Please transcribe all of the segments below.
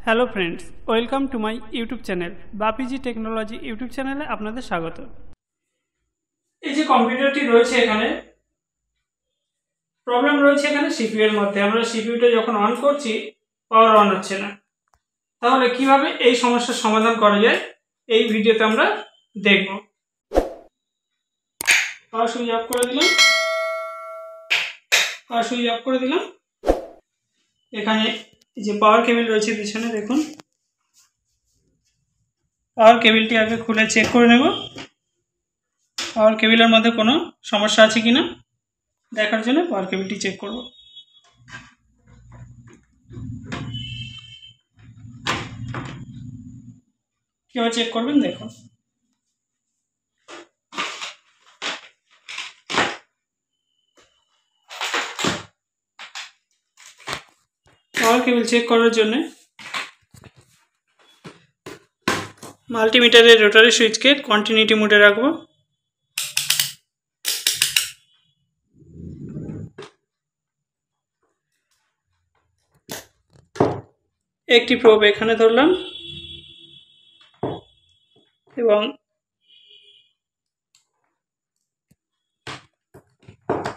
Hello friends, welcome to my YouTube channel Bapiji technology YouTube চ্যানেলে আপনাদের স্বাগত। এই যে কম্পিউটারটি রয়েছে এখানে প্রবলেম রয়েছে এখানে সিপিইউ এর মধ্যে। আমরা সিপিইউটা যখন অন করছি পাওয়ার অন হচ্ছে না। তাহলে কিভাবে এই সমস্যার সমাধান করা যায় এই ভিডিওতে আমরা দেখব। পাওয়ার সুইচ অফ করে দিলাম, এখানে যে পাওয়ার কেবল রয়েছে পিছনে দেখুন, পাওয়ার কেবলটি আগে খুলে চেক করে নেব পাওয়ার কেবলের মধ্যে কোনো সমস্যা আছে কিনা দেখার জন্য পাওয়ার কেবলটি চেক করব। কিভাবে চেক করবেন দেখুন। পাওয়ার কেবল চেক করার জন্য মাল্টিমিটারের রোটারি সুইচকে কন্টিনিউটি মোডে রাখবো। একটি প্রোব এখানে ধরলাম এবং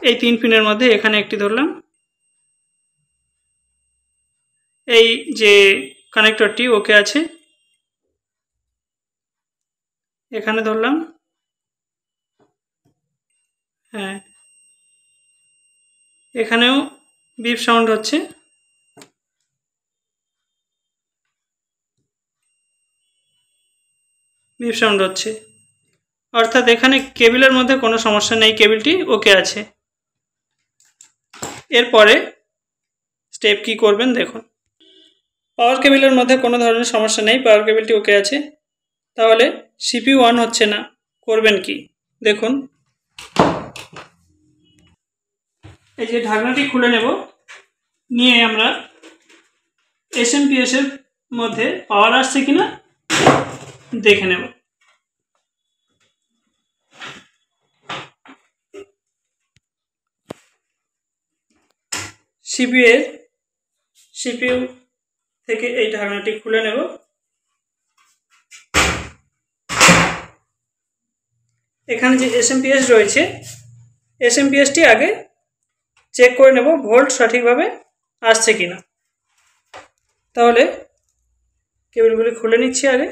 এই 3 পিনের মধ্যে এখানে একটি ধরলাম। এই যে কানেক্টরটি ওকে আছে, এখানে ধরলাম। হ্যাঁ, এখানেও বিপ সাউন্ড হচ্ছে। অর্থাৎ এখানে কেবলের মধ্যে কোনো সমস্যা নেই, কেবলটি ওকে আছে। এরপরে স্টেপ কি করবেন দেখুন। পাওয়ার কেবলের মধ্যে কোনো ধরনের সমস্যা নেই, পাওয়ার কেবলটি ওকে আছে। তাহলে সিপিইউ অন হচ্ছে না, করবেন কি দেখুন। এই যে ঢাকনাটি খুলে নেব, নিয়ে আমরা এসএমপিএস এর মধ্যে পাওয়ার আসছে কিনা দেখে নেব। সিপিইউ থেকে এই ঢাকনাটি খুলে নেব। এখানে যে এসএমপিএস রয়েছে, এসএমপিএসটি আগে চেক করে নেব ভোল্ট সঠিকভাবে আসছে কিনা। তাহলে কেবলগুলি খুলে নিচ্ছি আগে।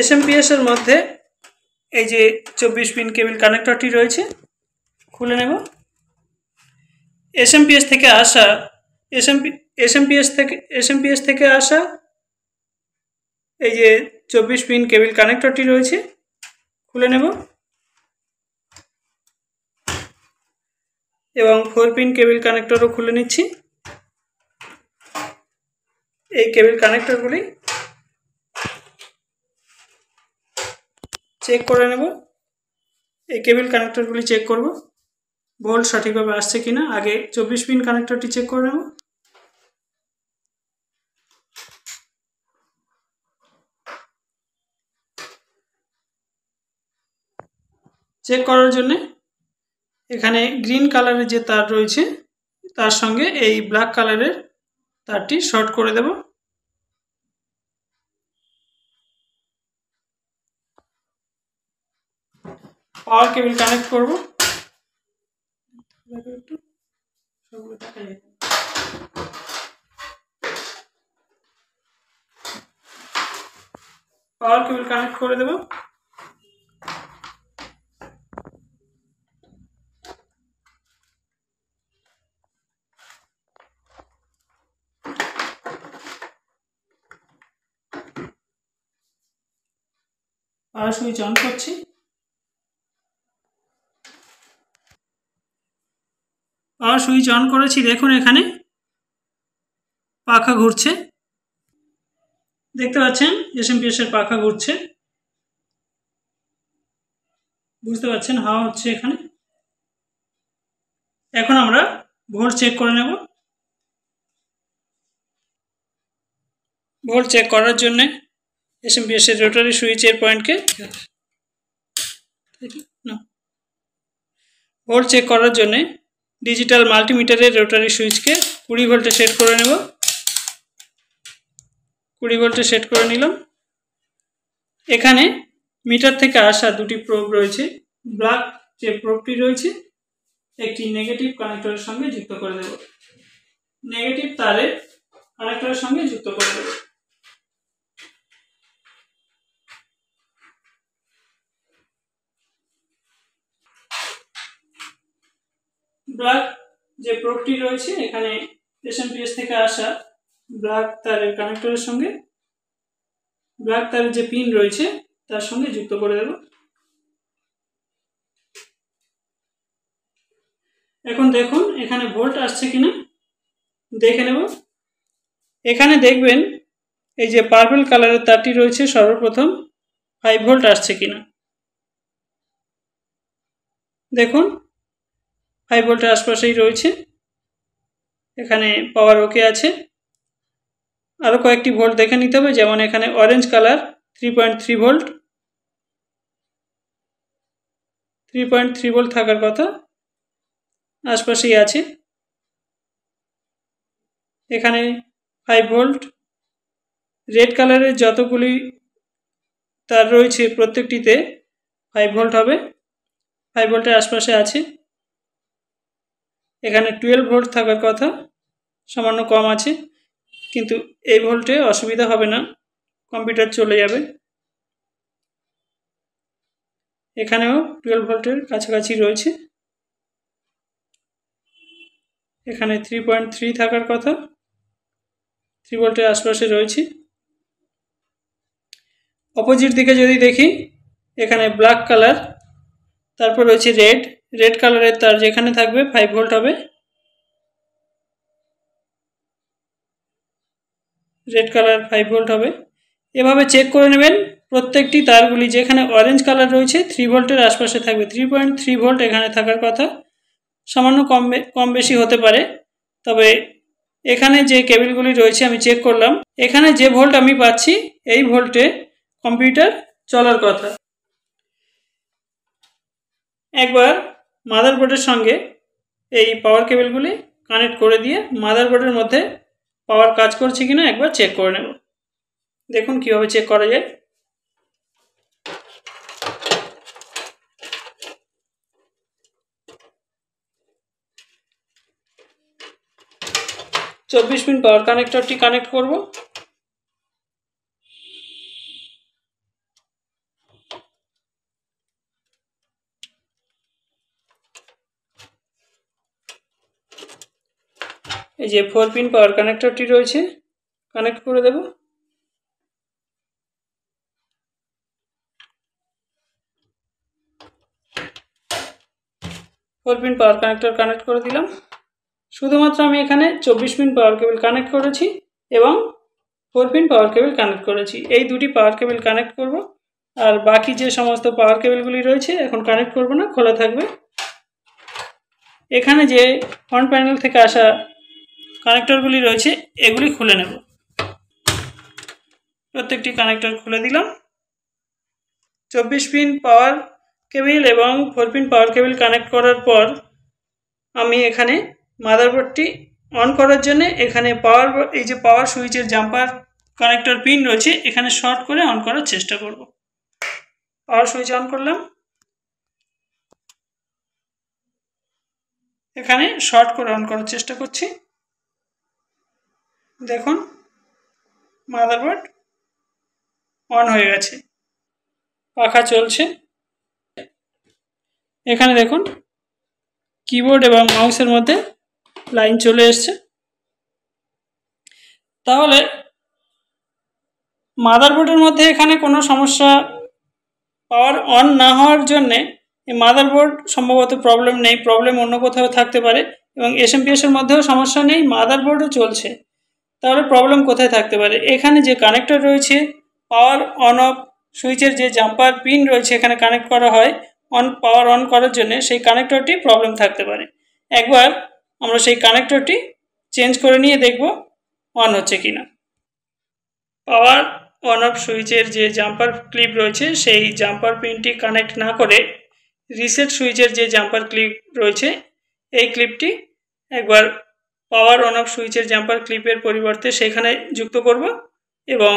এসএমপিএস এর মধ্যে এই যে 24 পিন কেবল কানেক্টরটি রয়েছে, খুলে নেব। এসএমপিএস থেকে আসা এই যে 24 পিন কেবল কানেক্টরটি রয়েছে, খুলে নেব এবং 4 পিন কেবল কানেক্টরও খুলে নিচ্ছি। এই কেবল কানেক্টরগুলি চেক করে নেব। এই কেবল কানেক্টরগুলি চেক করব ভোল্ট সঠিকভাবে আসছে কিনা। আগে 24 পিন কানেক্টরটি চেক করে নেব। চেক করার জন্য এখানে গ্রিন কালারের যে তার রয়েছে তার সঙ্গে এই ব্ল্যাক কালারের তারটি শর্ট করে দেব। পাওয়ার কেবল কানেক্ট করব। পাওয়ার কেবল কানেক্ট করে দেব। পাওয়ার সুইচ অন করছি। পাওয়ার সুইচ অন করেছি, দেখুন এখানে পাখা ঘুরছে, দেখতে পাচ্ছেন এসএমপিএস এর পাখা ঘুরছে, বুঝতে পারছেন হাওয়া হচ্ছে এখানে। এখন আমরা ভোল্ট চেক করে নেব। ভোল্ট চেক করার জন্য এসএমপিএস এর রোটারি সুইচের পয়েন্টকে ভোল্ট চেক করার জন্য ডিজিটাল মাল্টিমিটারের রোটারি সুইচকে 20 ভোল্টে সেট করে নেব। 20 ভোল্টে সেট করে নিলাম। এখানে মিটার থেকে আসা দুটি প্রোব রয়েছে। ব্ল্যাক যে প্রোবটি রয়েছে একটি নেগেটিভ কানেক্টরের সঙ্গে যুক্ত করে দেব। নেগেটিভ তারের কানেক্টরের সঙ্গে যুক্ত করে দেব। ব্ল্যাক যে প্রোবটি রয়েছে এখানে এসএমপিএস থেকে আসা ব্ল্যাক তারের কানেক্টরের সঙ্গে ব্ল্যাক তারের যে পিন রয়েছে তার সঙ্গে যুক্ত করে দেব। এখন দেখুন এখানে ভোল্ট আসছে কিনা দেখে নেব। এখানে দেখবেন এই যে পার্পল কালারের তারটি রয়েছে সর্বপ্রথম 5 ভোল্ট আসছে কিনা দেখুন 5 ভোল্টের আশপাশেই রয়েছে। এখানে পাওয়ার ওকে আছে। আরও কয়েকটি ভোল্ট দেখে নিতে হবে, যেমন এখানে অরেঞ্জ কালার 3.3 ভোল্ট 3.3 ভোল্ট থাকার কথা, আশপাশেই আছে। এখানে 5 ভোল্ট। রেড কালারের যতগুলি তার রয়েছে প্রত্যেকটিতে 5 ভোল্ট হবে, 5 ভোল্টের আশপাশে আছে। এখানে 12 ভোল্ট থাকার কথা, সামান্য কম আছে, কিন্তু এই ভোল্টে অসুবিধা হবে না, কম্পিউটার চলে যাবে। এখানেও 12 ভোল্টের কাছাকাছি রয়েছে। এখানে 3.3 থাকার কথা, 3 ভোল্টের আশপাশে রয়েছে। অপোজিট দিকে যদি দেখি এখানে ব্ল্যাক কালার, তারপর রয়েছে রেড কালারের তার যেখানে থাকবে 5 ভোল্ট হবে। রেড কালার 5 ভোল্ট হবে। এভাবে চেক করে নেবেন প্রত্যেকটি তারগুলি। যেখানে অরেঞ্জ কালার রয়েছে 3 ভোল্টের আশপাশে থাকবে, 3.3 ভোল্ট এখানে থাকার কথা, সামান্য কম বেশি হতে পারে। তবে এখানে যে কেবলগুলি রয়েছে আমি চেক করলাম, এখানে যে ভোল্ট আমি পাচ্ছি এই ভোল্টে কম্পিউটার চলার কথা। একবার মাদারবোর্ডের সঙ্গে এই পাওয়ার কেবলগুলি কানেক্ট করে দিয়ে মাদারবোর্ডের মধ্যে পাওয়ার কাজ করছে কিনা একবার চেক করে নেব। দেখুন কিভাবে চেক করা যায়। চব্বিশ পিন পাওয়ার কানেক্টরটি কানেক্ট করব। এই যে 4 পিন পাওয়ার কানেক্টরটি রয়েছে, কানেক্ট করে দেব। Four pin power connector connect করে দিলাম। শুধুমাত্র আমি এখানে 24 পিন পাওয়ার কেবল কানেক্ট করেছি এবং 4 পিন পাওয়ার কেবল কানেক্ট করেছি। এই দুটি পাওয়ার কেবল কানেক্ট করব, আর বাকি যে সমস্ত পাওয়ার কেবলগুলি রয়েছে এখন কানেক্ট করব না, খোলা থাকবে। এখানে যে ফ্রন্ট প্যানেল থেকে আসা কানেক্টরগুলি রয়েছে এগুলি খুলে নেব। প্রত্যেকটি কানেক্টর খুলে দিলাম। 24 পিন পাওয়ার কেবল এবং 4 পিন পাওয়ার কেবল কানেক্ট করার পর আমি এখানে মাদারবোর্ডটি অন করার জন্য এখানে এই যে পাওয়ার সুইচের জাম্পার কানেক্টর পিন রয়েছে এখানে শর্ট করে অন করার চেষ্টা করব। পাওয়ার সুইচ অন করলাম, এখানে শর্ট করে অন করার চেষ্টা করছি। দেখুন মাদারবোর্ড অন হয়ে গেছে, পাখা চলছে। এখানে দেখুন কিবোর্ড এবং মাউসের মধ্যে লাইন চলে এসছে। তাহলে মাদারবোর্ডের মধ্যে এখানে কোনো সমস্যা, পাওয়ার অন না হওয়ার জন্যে এই মাদারবোর্ড সম্ভবত প্রবলেম নেই, প্রবলেম অন্য কোথাও থাকতে পারে। এবং এসএমপিএসের মধ্যেও সমস্যা নেই, মাদারবোর্ডও চলছে। তাহলে প্রবলেম কোথায় থাকতে পারে? এখানে যে কানেক্টর রয়েছে পাওয়ার অন অফ সুইচের যে জাম্পার পিন রয়েছে এখানে কানেক্ট করা হয় পাওয়ার অন করার জন্য, সেই কানেক্টরটি প্রবলেম থাকতে পারে। একবার আমরা সেই কানেক্টরটি চেঞ্জ করে নিয়ে দেখব অন হচ্ছে কিনা। পাওয়ার অন অফ সুইচের যে জাম্পার ক্লিপ রয়েছে সেই জাম্পার পিনটি কানেক্ট না করে রিসেট সুইচের যে জাম্পার ক্লিপ রয়েছে এই ক্লিপটি একবার পাওয়ার অন অফ সুইচের জাম্পার ক্লিপের পরিবর্তে সেখানে যুক্ত করব এবং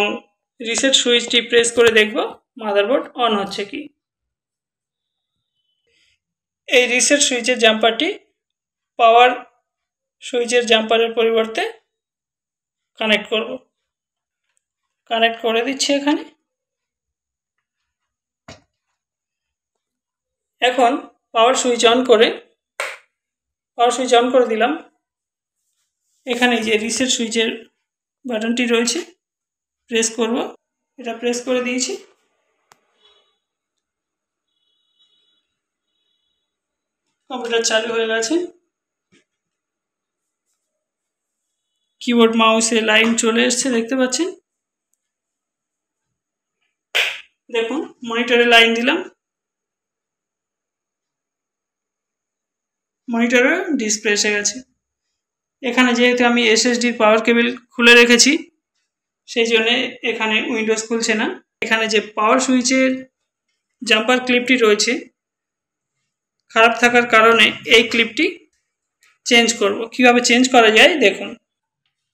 রিসেট সুইচটি প্রেস করে দেখব মাদারবোর্ড অন হচ্ছে কি। এই রিসেট সুইচের জাম্পারটি পাওয়ার সুইচের জাম্পারের পরিবর্তে কানেক্ট করব। কানেক্ট করে দিচ্ছি এখানে। এখন পাওয়ার সুইচ অন করে দিলাম। এখানে যে রিসেট সুইচের বাটনটি রয়েছে প্রেস করব, এটা প্রেস করে দিয়েছি। কম্পিউটার চালু হয়ে গেছে। কিবোর্ড মাউসে লাইন চলে এসছে, দেখতে পাচ্ছেন। দেখুন মনিটরে লাইন দিলাম, মনিটরে ডিসপ্লে এসে গেছে। এখানে যেহেতু আমি এসএসডির পাওয়ার কেবল খুলে রেখেছি সেই জন্য এখানে উইন্ডোজ খুলছে না। এখানে যে পাওয়ার সুইচের জাম্পার ক্লিপটি রয়েছে খারাপ থাকার কারণে এই ক্লিপটি চেঞ্জ করব। কিভাবে চেঞ্জ করা যায় দেখুন।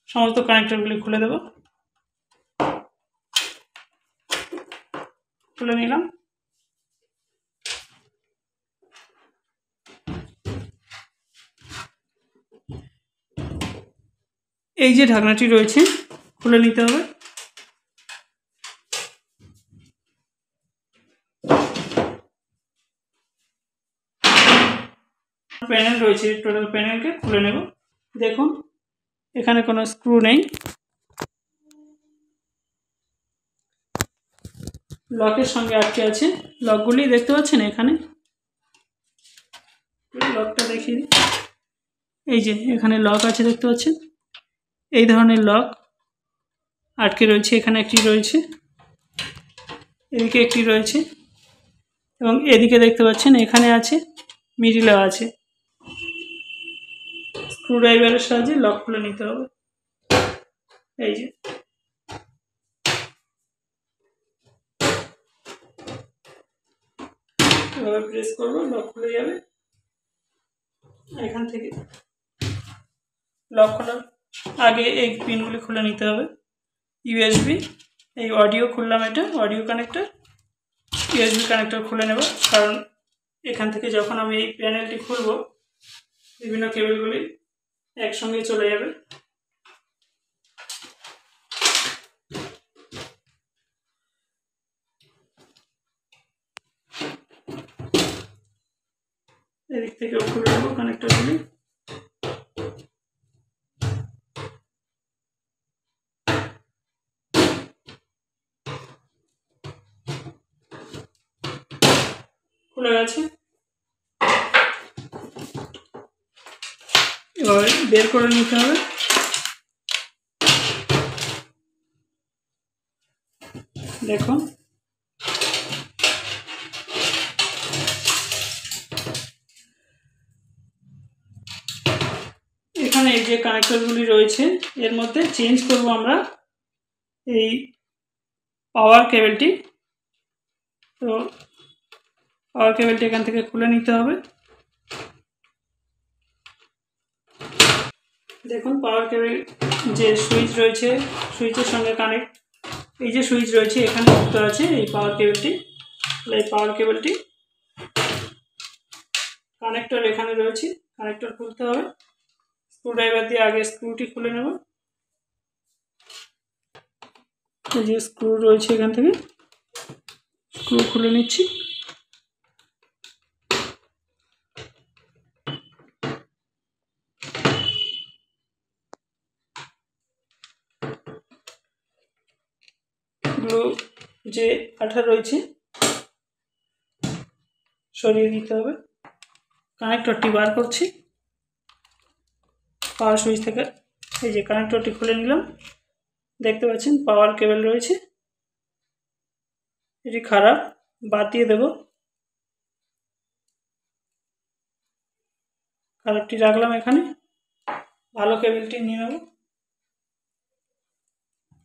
সমস্ত কানেক্টরগুলি খুলে দেব, খুলে নিলাম। এই যে ঢাকনাটি রয়েছে খুলে নিতে হবে। প্যানেল রয়েছে, টোটাল প্যানেলকে খুলে নেব। দেখুন এখানে কোনো স্ক্রু নেই, লকের সঙ্গে আটকে আছে। লকগুলি দেখতে পাচ্ছেন এখানে, লকটা দেখিয়ে দিই। এই যে এখানে লক আছে দেখতে পাচ্ছেন, এই ধরনের লক আটকে রয়েছে। এখানে একটি রয়েছে, এদিকে একটি রয়েছে এবং এদিকে দেখতে পাচ্ছেন এখানে আছে, মিডিলেও আছে। স্ক্রুড্রাইভারের সাহায্যে লক খুলে নিতে হবে। এই যে এভাবে প্রেস করব, লক খুলে যাবে। এখান থেকে লক খোলার আগে এই পিনগুলি খুলে নিতে হবে। ইউএসবি, এই অডিও খুললাম, এটা অডিও কানেক্টর। ইউএসবি কানেক্টর খুলে নেব, কারণ এখান থেকে যখন আমি এই প্যানেলটি খুলব বিভিন্ন কেবলগুলি একসঙ্গে চলে যাবে। এদিক থেকেও খুলে নেব কানেক্টরগুলি। খুলে গেছে, এবার বের করে নিতে হবে। দেখুন এখানে এই যে কানেক্টরগুলি রয়েছে এর মধ্যে চেঞ্জ করব আমরা এই পাওয়ার কেবলটি। তো পাওয়ার কেবলটি এখান থেকে খুলে নিতে হবে। দেখুন পাওয়ার কেবল যে সুইচ রয়েছে, সুইচের সঙ্গে কানেক্ট, এই যে সুইচ রয়েছে এখানে যুক্ত আছে এই পাওয়ার কেবলটি। এই পাওয়ার কেবলটি কানেক্টর এখানে রয়েছে, কানেক্টর খুলতে হবে। স্ক্রুড্রাইভার দিয়ে আগে স্ক্রুটি খুলে নেব। এই যে স্ক্রু রয়েছে, এখান থেকে স্ক্রু খুলে নিচ্ছি। গ্লু যে আঠা রয়েছে সরিয়ে দিতে হবে। কানেক্টরটি বার করছি পাওয়ার সুইচ থেকে। এই যে কানেক্টরটি খুলে নিলাম, দেখতে পাচ্ছেন পাওয়ার কেবল রয়েছে, এটি খারাপ, বাদ দিয়ে দেব। খারাপটি রাখলাম এখানে, ভালো কেবলটি নিয়ে নেব।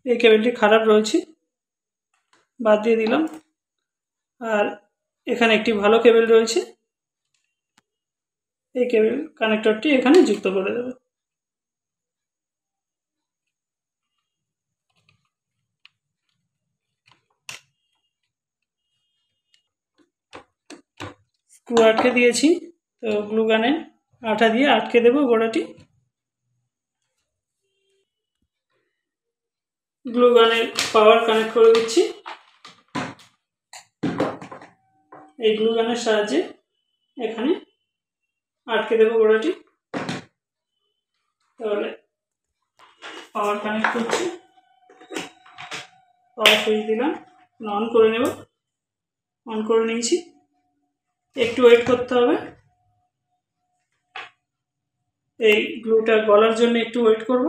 এই কেবলটি খারাপ রয়েছে, বাদ দিয়ে দিলাম। আর এখানে একটি ভালো কেবল রয়েছে, এই কেবল কানেক্টরটি এখানে যুক্ত করে দেব। স্ক্রু আটকে দিয়েছি, তো গ্লু গানের আঠা দিয়ে আটকে দেব গোড়াটি। গ্লু গানের পাওয়ার কানেক্ট করে দিচ্ছি। এই গ্লু গানের সাহায্যে এখানে আটকে দেব গোড়াটি। তাহলে পাওয়ার কানেক্ট করছি, পাওয়ার সুইচ দিলাম, অন করে নেব। অন করে নিয়েছি, একটু ওয়েট করতে হবে। এই গ্লুটা গলার জন্য একটু ওয়েট করব।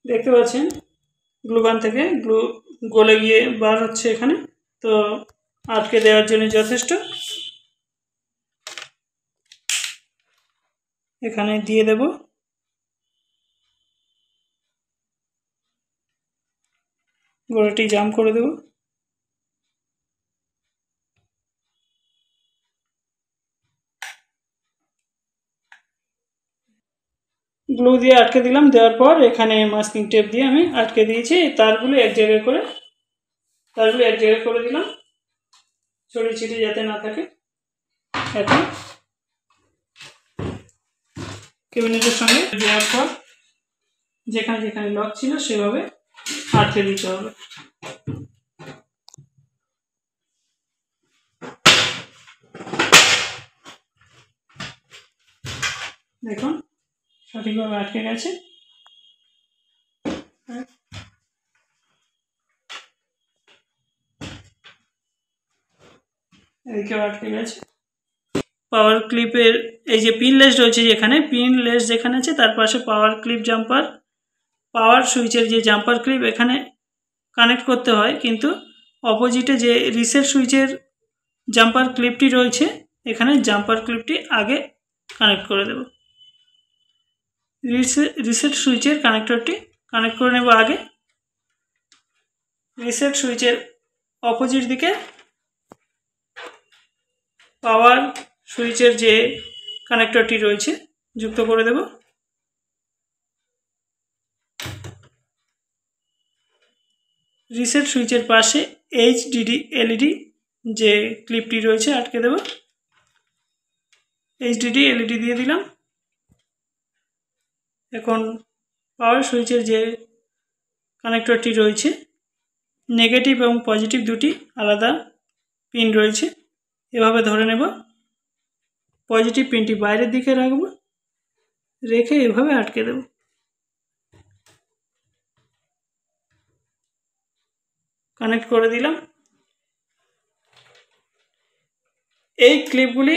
দেখতে পাচ্ছেন গ্লুগান থেকে গ্লু গলে গিয়ে বার হচ্ছে এখানে, তো আটকে দেওয়ার জন্য যথেষ্ট। এখানে দিয়ে দেব। গোড়াটি জাম করে দেব। গ্লু দিয়ে আটকে দিলাম। দেওয়ার পর এখানে মাস্কিং টেপ দিয়ে আমি আটকে দিয়েছি। তারগুলো এক জায়গায় করে দিলাম, ছড়িয়ে ছিটিয়ে যাতে না থাকে। এখন ক্যাবিনেটের সঙ্গে দেওয়ার পর যেখানে যেখানে লক ছিল সেভাবে আটকে দিতে হবে। দেখুন সঠিকভাবে আটকে গেছে। এদিকেও আটকে গেছে। পাওয়ার ক্লিপের এই যে পিন লেস রয়েছে, যেখানে পিন লেস যেখানে আছে তার পাশে পাওয়ার ক্লিপ জাম্পার, পাওয়ার সুইচের যে জাম্পার ক্লিপ এখানে কানেক্ট করতে হয়, কিন্তু অপোজিটে যে রিসেট সুইচের জাম্পার ক্লিপটি রয়েছে এখানে জাম্পার ক্লিপটি আগে কানেক্ট করে দেব। রিসেট সুইচের কানেক্টরটি কানেক্ট করে নেব আগে। রিসেট সুইচের অপোজিট দিকে পাওয়ার সুইচের যে কানেক্টরটি রয়েছে যুক্ত করে দেব। রিসেট সুইচের পাশে এইচডিডি এলইডি যে ক্লিপটি রয়েছে আটকে দেব। এইচডিডি এলইডি দিয়ে দিলাম। এখন পাওয়ার সুইচের যে কানেক্টরটি রয়েছে, নেগেটিভ এবং পজিটিভ দুটি আলাদা পিন রয়েছে, এভাবে ধরে নেব। পজিটিভ পিনটি বাইরের দিকে রাখব, রেখে এভাবে আটকে দেব। কানেক্ট করে দিলাম। এই ক্লিপগুলি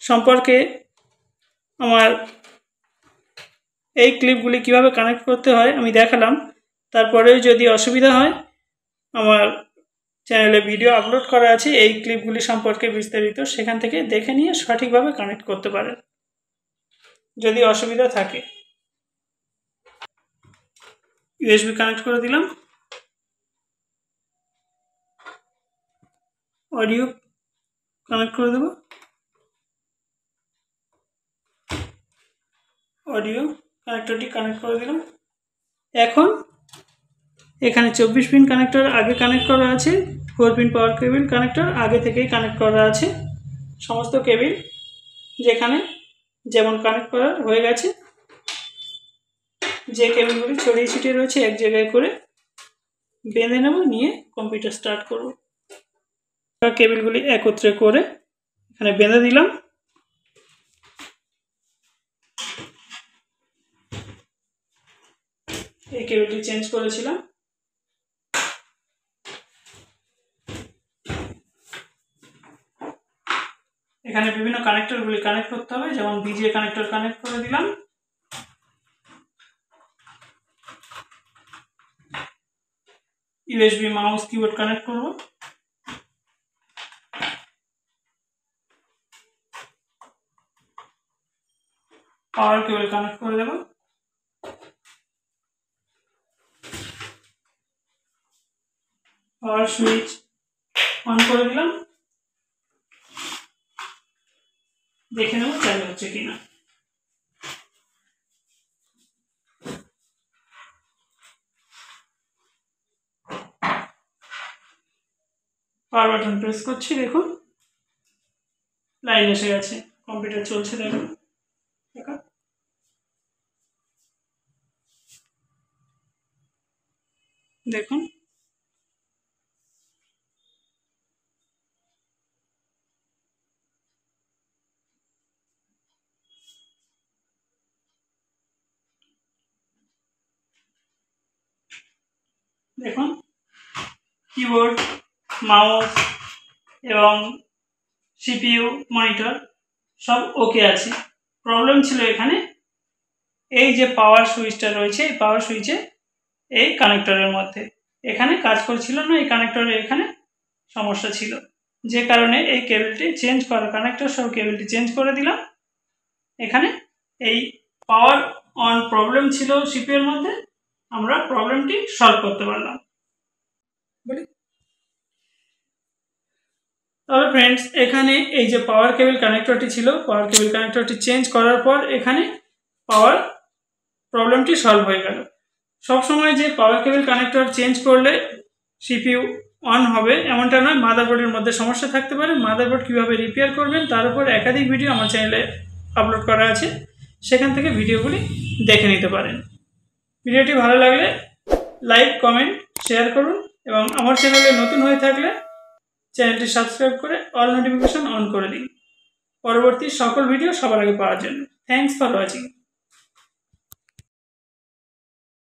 সম্পর্কে এই ক্লিপগুলি কিভাবে কানেক্ট করতে হয় আমি দেখালাম। তারপরেও যদি অসুবিধা হয় আমার চ্যানেলে ভিডিও আপলোড করা আছে এই ক্লিপগুলি সম্পর্কে বিস্তারিত, সেখান থেকে দেখে নিয়ে সঠিকভাবে কানেক্ট করতে পারেন যদি অসুবিধা থাকে। ইউএসবি কানেক্ট করে দিলাম। অডিও কানেক্ট করে দেব। অডিও কানেক্টরটি কানেক্ট করে দিলাম। এখন এখানে 24 পিন কানেক্টর আগে কানেক্ট করা আছে, 4 পিন পাওয়ার কেবিল কানেক্টর আগে থেকেই কানেক্ট করা আছে। সমস্ত কেবিল যেখানে যেমন কানেক্ট করা হয়ে গেছে, যে কেবিলগুলি ছড়িয়ে ছিটিয়ে রয়েছে এক জায়গায় করে বেঁধে নেব, নিয়ে কম্পিউটার স্টার্ট করব। কেবিলগুলি একত্রে করে এখানে বেঁধে দিলাম। এই কেবিলটি চেঞ্জ করেছিলাম। এখানে বিভিন্ন কানেক্টরগুলি কানেক্ট করতে হবে, যেমন বিজিএ কানেক্টর কানেক্ট করে দিলাম। ইউএসবি মাউস কিবোর্ড কানেক্ট করব। পাওয়ার কেবল কানেক্ট করে দেব। পাওয়ার সুইচ অন করে দিলাম। দেখে নেব চালু হচ্ছে কিনা। পাওয়ার বাটন প্রেস করছি, দেখুন লাইন এসে গেছে, কম্পিউটার চলছে। দেখুন দেখুন দেখুন কিবোর্ড, মাউস এবং সিপিইউ, মনিটর সব ওকে আছে। প্রবলেম ছিল এখানে এই যে পাওয়ার সুইচটা রয়েছে, এই পাওয়ার সুইচে এই কানেক্টরের মধ্যে এখানে কাজ করছিল না, এই কানেক্টরে এখানে সমস্যা ছিল, যে কারণে এই কেবলটি চেঞ্জ করা, কানেক্টর সহ কেবলটি চেঞ্জ করে দিলাম। এখানে এই পাওয়ার অন প্রবলেম ছিল সিপিইউ এর মধ্যে, আমরা প্রবলেমটি সলভ করতে পারলাম। বলি তবে ফ্রেন্ডস, এখানে এই যে পাওয়ার কেবল কানেক্টরটি ছিল, পাওয়ার কেবল কানেক্টরটি চেঞ্জ করার পর এখানে পাওয়ার প্রবলেমটি সলভ হয়ে গেল। সবসময় যে পাওয়ার কেবল কানেক্টর চেঞ্জ করলে সিপিইউ অন হবে এমনটা নয়, মাদারবোর্ডের মধ্যে সমস্যা থাকতে পারে। মাদারবোর্ড কীভাবে রিপেয়ার করবেন তার উপর একাধিক ভিডিও আমার চ্যানেলে আপলোড করা আছে, সেখান থেকে ভিডিওগুলি দেখে নিতে পারেন। ভিডিওটি ভালো লাগলে লাইক, কমেন্ট, শেয়ার করুন এবং আমার চ্যানেলে নতুন হয়ে থাকলে চ্যানেলটি সাবস্ক্রাইব করে অল নোটিফিকেশন অন করে দিন পরবর্তী সকল ভিডিও সবার আগে পাওয়ার জন্য। Thanks for watching.